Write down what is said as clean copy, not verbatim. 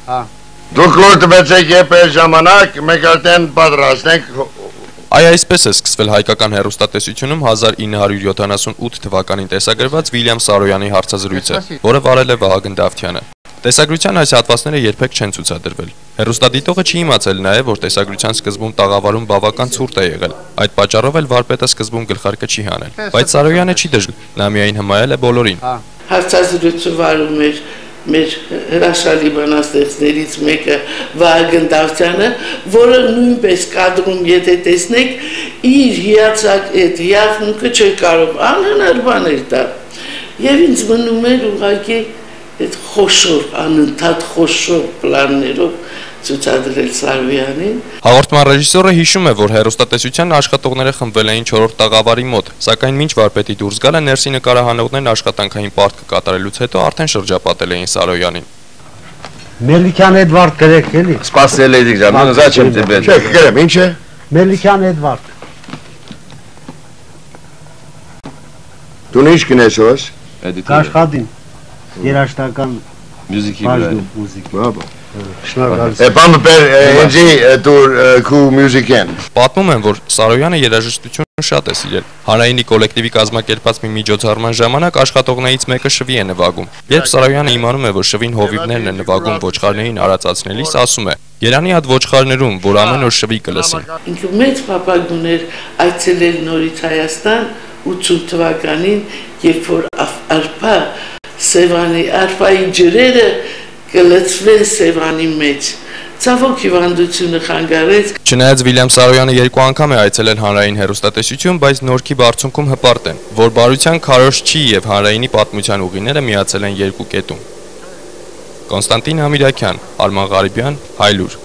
Դուք լուր տվեցեք երբ է ժամանակ, մենք արդեն պատրաստ ենք։ Այ այսպես է սկսվել հայկական հեռուստատեսությունում 1978 թվականին տեսագրված Վիլյամ Սարոյանի հարցազրույցը, որը վարել է Վահագն Դավթյանը։ Տեսագրության այս հատվածները երբեք չեն ցուցադրվել։ Հեռուստադիտողը չի իմացել նաև, որ տեսագրության սկզբում տաղավարում բավական ցուրտ է եղել։ Այդ պատճառով էլ վարպետը սկզբում գլխարկը չի հանել։ Բայց Սարոյանը չի դժգոհ, նա միայն հմայել է բոլորին։ Հարցազրույցը վարում էր մեր հրաշալի բանաստեղծներից մեկը Վահագն Դավթյանը, որը նույնպես կադրում, եթե տեսնեք, իր հիացած այդ հիացմունքը չէր կարող անհնար բաներ տալ։ Եվ ինձ մնում էր ուղղակի այդ խոշոր, անընդհատ խոշոր պլաններով ցուցադրել Սարոյանին։ Հաղորդման ռեժիսորը հիշում է, որ հեռուստատեսության աշխատողները խմբվել էին 4-րդ տաղավարի մոտ, սակայն մինչ վարպետի դուրս գալը ներսի նկարահանողներն աշխատանքային պարտքը կատարելուց հետո արդեն շրջապատել էին Սարոյանին։ Մելիքյան Էդվարդ գրեք էլի։ Սպասել եք ջան, զաչեմ тебе։ Չէ, գրեմ, ինչ է։ Մելիքյան Էդվարդ։ Դու ինչ կնես ոս։ Աշխատին։ Երաժշտական մյուզիկի Բաբա։ Բամը պեր ինձի դուր քու մյուզիկեն։ Պատմում են, որ Սարոյանը երաժշտություն շատ է սիրել։ Հանրայինի կոլեկտիվի կազմակերպած մի միջոցառման ժամանակ աշխատողներից մեկը շվի է նվագում։ Երբ Սարոյանը իմանում է, որ շվին հովիվներն են նվագում ոչխարներին արածացնելիս, ասում է. «Երանի այդ ոչխարներում, որ ամեն օր շվի կլսեն»։ Ինքը մեծ փափագ ուներ այցելել նորից Հայաստան 80 թվականին, երբ որ արփա արփայի ջրերը կլցվեն Սևանի մեջ։ Ցավոք հիվանդությունը խանգարեց։ Չնայած Վիլյամ Սարոյանը 2 անգամ է այցելել հանրային հեռուստատեսություն, բայց նորքի բարձունքում հպարտ են, որ բարության քարոզ չի եւ հանրայինի պատմության ուղիները միացել են երկու կետում։ Կոնստանտին Ամիրակյան, Արման Ղարիբյան, Հայլուր։